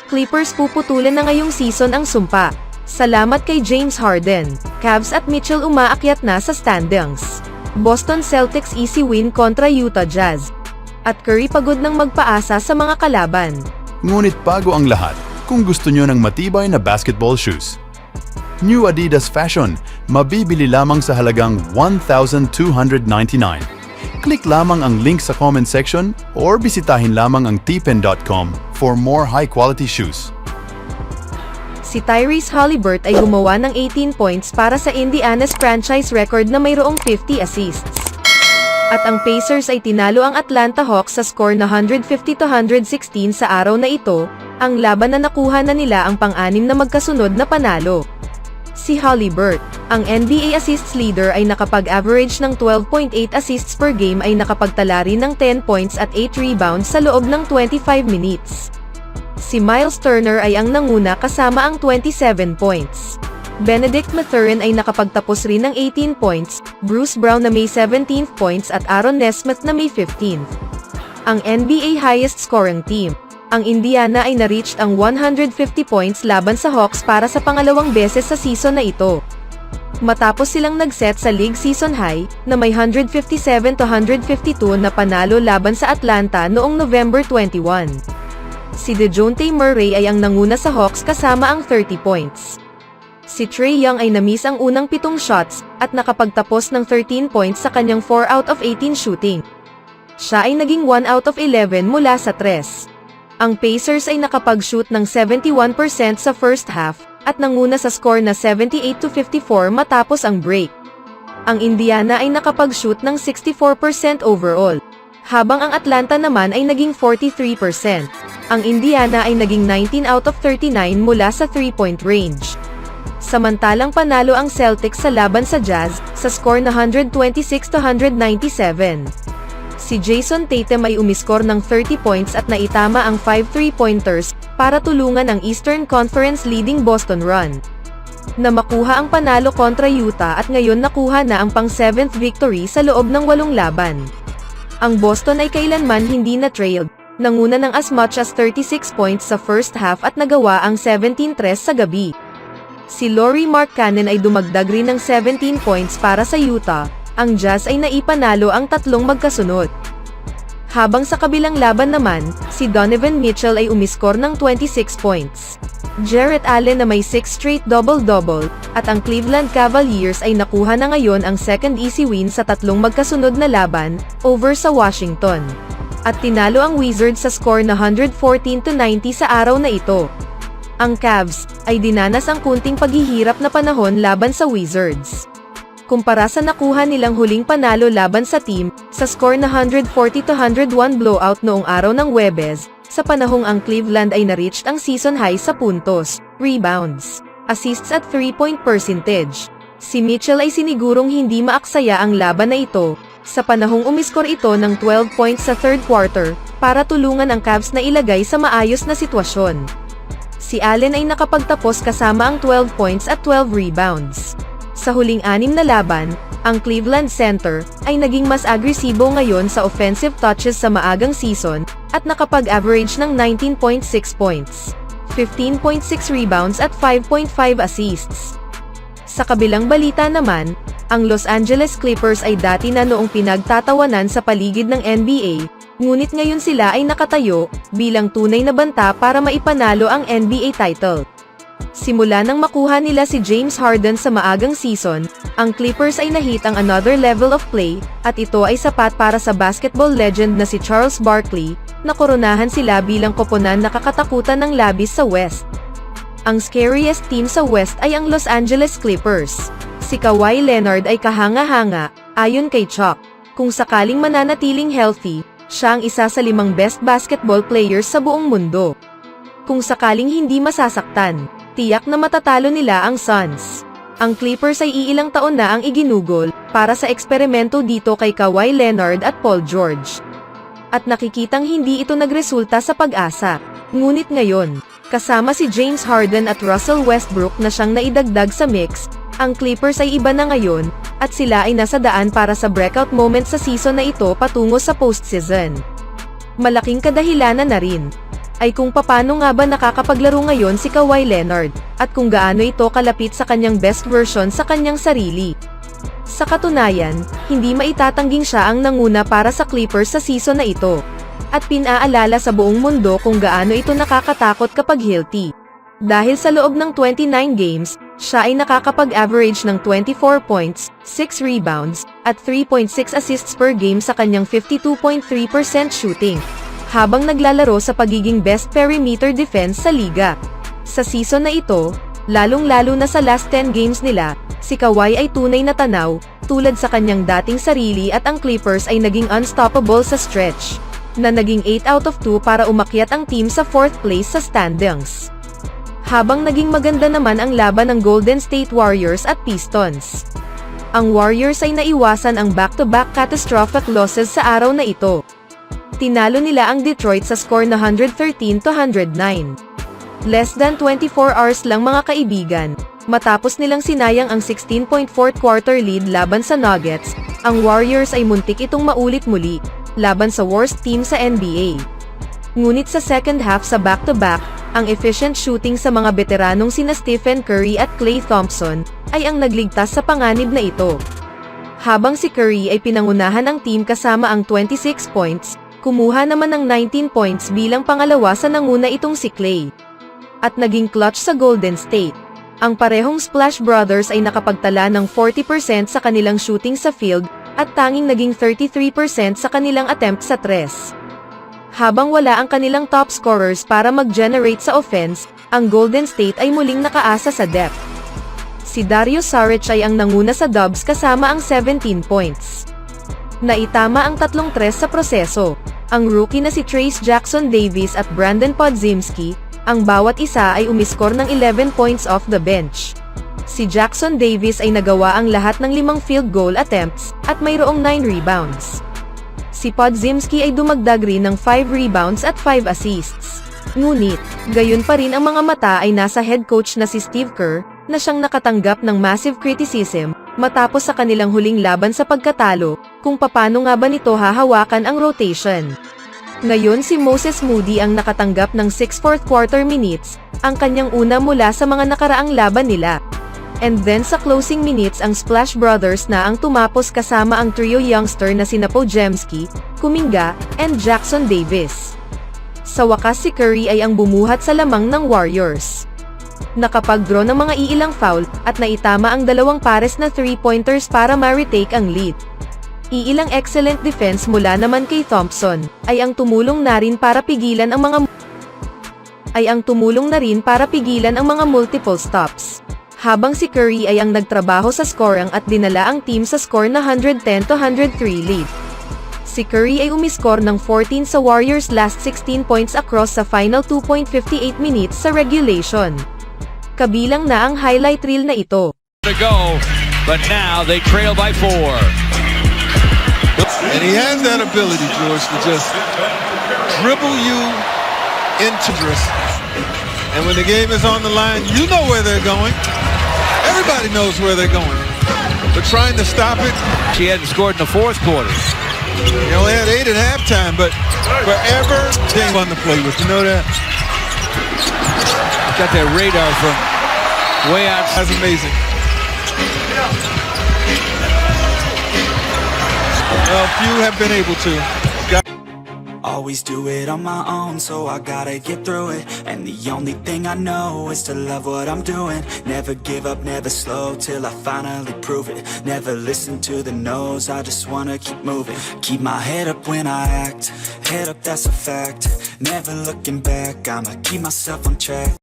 Clippers puputulan na ngayong season ang sumpa. Salamat kay James Harden. Cavs at Mitchell umaakyat na sa standings. Boston Celtics easy win kontra Utah Jazz. At Curry pagod ng magpaasa sa mga kalaban. Ngunit bago ang lahat, kung gusto nyo ng matibay na basketball shoes. New Adidas Fashion, mabibili lamang sa halagang $1,299. Click lamang ang link sa comment section or bisitahin lamang ang tpen.com for more high-quality shoes. Si Tyrese Haliburton ay gumawa ng 18 points para sa Indiana's franchise record na mayroong 50 assists. At ang Pacers ay tinalo ang Atlanta Hawks sa score na 150-116 sa araw na ito, ang laban na nakuha na nila ang pang-anim na magkasunod na panalo. Si Haliburton, ang NBA assists leader ay nakapag-average ng 12.8 assists per game ay nakapagtala rin ng 10 points at 8 rebounds sa loob ng 25 minutes. Si Miles Turner ay ang nanguna kasama ang 27 points. Benedict Mathurin ay nakapagtapos rin ng 18 points, Bruce Brown na may 17th points at Aaron Nesmith na may 15th. Ang NBA highest scoring team, ang Indiana ay na-reached ang 150 points laban sa Hawks para sa pangalawang beses sa season na ito. Matapos silang nag-set sa league season high, na may 157-152 na panalo laban sa Atlanta noong November 21. Si DeJounte Murray ay ang nanguna sa Hawks kasama ang 30 points. Si Trae Young ay na-miss ang unang 7 shots, at nakapagtapos ng 13 points sa kanyang 4 out of 18 shooting. Siya ay naging 1 out of 11 mula sa 3. Ang Pacers ay nakapag-shoot ng 71% sa first half, at nanguna sa score na 78-54 matapos ang break. Ang Indiana ay nakapag-shoot ng 64% overall, habang ang Atlanta naman ay naging 43%. Ang Indiana ay naging 19 out of 39 mula sa 3-point range. Samantalang panalo ang Celtics sa laban sa Jazz, sa score na 126-197. Si Jason Tatum ay umiskor ng 30 points at naitama ang 5 3-pointers, para tulungan ang Eastern Conference leading Boston run na makuha ang panalo kontra Utah at ngayon nakuha na ang pang-7th victory sa loob ng 8 laban. Ang Boston ay kailanman hindi na-trailed, nanguna ng as much as 36 points sa first half at nagawa ang 17 tres sa gabi. Si Lauri Markkanen ay dumagdag rin ng 17 points para sa Utah, ang Jazz ay naipanalo ang 3 magkasunod. Habang sa kabilang laban naman, si Donovan Mitchell ay umiskor ng 26 points. Jarrett Allen na may 6 straight double-double, at ang Cleveland Cavaliers ay nakuha na ngayon ang second easy win sa 3 magkasunod na laban, over sa Washington. At tinalo ang Wizards sa score na 114-90 sa araw na ito. Ang Cavs ay dinanas ang kunting paghihirap na panahon laban sa Wizards. Kumpara sa nakuha nilang huling panalo laban sa team, sa score na 140-101 blowout noong araw ng Huwebes, sa panahong ang Cleveland ay na-reached ang season high sa puntos, rebounds, assists at 3-point percentage. Si Mitchell ay sinigurong hindi maaksaya ang laban na ito, sa panahong umiskor ito ng 12 points sa third quarter, para tulungan ang Cavs na ilagay sa maayos na sitwasyon. Si Allen ay nakapagtapos kasama ang 12 points at 12 rebounds. Sa huling 6 na laban, ang Cleveland center ay naging mas agresibo ngayon sa offensive touches sa maagang season, at nakapag-average ng 19.6 points, 15.6 rebounds at 5.5 assists. Sa kabilang balita naman, ang Los Angeles Clippers ay dati na noong pinagtatawanan sa paligid ng NBA, ngunit ngayon sila ay nakatayo, bilang tunay na banta para maipanalo ang NBA title. Simula nang makuha nila si James Harden sa maagang season, ang Clippers ay nahit ang another level of play, at ito ay sapat para sa basketball legend na si Charles Barkley, na koronahan sila bilang koponan na kakatakutan ng labis sa West. Ang scariest team sa West ay ang Los Angeles Clippers. Si Kawhi Leonard ay kahanga-hanga, ayon kay Chuck. Kung sakaling mananatiling healthy, siya ang isa sa 5 best basketball players sa buong mundo. Kung sakaling hindi masasaktan, tiyak na matatalo nila ang Suns. Ang Clippers ay iilang taon na ang iginugol, para sa eksperimento dito kay Kawhi Leonard at Paul George. At nakikitang hindi ito nagresulta sa pag-asa. Ngunit ngayon, kasama si James Harden at Russell Westbrook na siyang naidagdag sa mix, ang Clippers ay iba na ngayon, at sila ay nasa daan para sa breakout moment sa season na ito patungo sa postseason. Malaking kadahilanan na rin ay kung papaano nga ba nakakapaglaro ngayon si Kawhi Leonard, at kung gaano ito kalapit sa kanyang best version sa kanyang sarili. Sa katunayan, hindi maitatangging siya ang nanguna para sa Clippers sa season na ito, at pinaalala sa buong mundo kung gaano ito nakakatakot kapag healthy. Dahil sa loob ng 29 games, siya ay nakakapag-average ng 24 points, 6 rebounds, at 3.6 assists per game sa kanyang 52.3% shooting, habang naglalaro sa pagiging best perimeter defense sa liga. Sa season na ito, lalong-lalo na sa last 10 games nila, si Kawhi ay tunay na tanaw, tulad sa kanyang dating sarili, at ang Clippers ay naging unstoppable sa stretch, na naging 8 out of 2 para umakyat ang team sa 4th place sa standings. Habang naging maganda naman ang laban ng Golden State Warriors at Pistons. Ang Warriors ay naiwasan ang back-to-back catastrophic losses sa araw na ito. Tinalo nila ang Detroit sa score na 113-109. Less than 24 hours lang mga kaibigan, matapos nilang sinayang ang 16-point fourth quarter lead laban sa Nuggets, ang Warriors ay muntik itong maulit muli, laban sa worst team sa NBA. Ngunit sa second half sa back-to-back, ang efficient shooting sa mga veteranong sina Stephen Curry at Klay Thompson ay ang nagligtas sa panganib na ito. Habang si Curry ay pinangunahan ang team kasama ang 26 points, kumuha naman ng 19 points bilang pangalawa sa nanguna itong si Klay. At naging clutch sa Golden State. Ang parehong Splash Brothers ay nakapagtala ng 40% sa kanilang shooting sa field, at tanging naging 33% sa kanilang attempt sa tres. Habang wala ang kanilang top scorers para mag-generate sa offense, ang Golden State ay muling nakaasa sa depth. Si Dario Saric ay ang nanguna sa Dubs kasama ang 17 points. Naitama ang 3 tres sa proseso. Ang rookie na si Trayce Jackson-Davis at Brandon Podziemski, ang bawat isa ay umiskor ng 11 points off the bench. Si Jackson-Davis ay nagawa ang lahat ng 5 field goal attempts, at mayroong 9 rebounds. Si Podziemski ay dumagdag rin ng 5 rebounds at 5 assists. Ngunit, gayon pa rin ang mga mata ay nasa head coach na si Steve Kerr, na siyang nakatanggap ng massive criticism, matapos sa kanilang huling laban sa pagkatalo, kung papano nga ba nito hahawakan ang rotation. Ngayon si Moses Moody ang nakatanggap ng 6 fourth quarter minutes, ang kanyang una mula sa mga nakaraang laban nila. And then sa closing minutes ang Splash Brothers na ang tumapos kasama ang trio youngster na sina Podziemski, Kuminga, and Jackson-Davis. Sa wakas si Curry ay ang bumuhat sa lamang ng Warriors. Nakapag-draw ng mga iilang foul, at naitama ang 2 pares na 3-pointers para ma-retake ang lead. Iilang excellent defense mula naman kay Thompson, ay ang tumulong na rin para pigilan ang mga multiple stops. Habang si Curry ay ang nagtrabaho sa scoring at dinala ang team sa score na 110-103 lead. Si Curry ay umiskor ng 14 sa Warriors' last 16 points across sa final 2.58 minutes sa regulation. Kabilang na ang highlight reel na ito. To go, but now they trail by 4. And he has that ability, George, to just dribble you into this. And when the game is on the line, you know where they're going. Everybody knows where they're going. But trying to stop it. She hadn't scored in the fourth quarter. He only had 8 at halftime, but forever thing on the play with. You know that? Got that radar from way out. That's amazing. Well, few have been able to. Always do it on my own, so I gotta get through it. And the only thing I know is to love what I'm doing. Never give up, never slow, till I finally prove it. Never listen to the no's, I just wanna keep moving. Keep my head up when I act, head up, that's a fact. Never looking back, I'ma keep myself on track.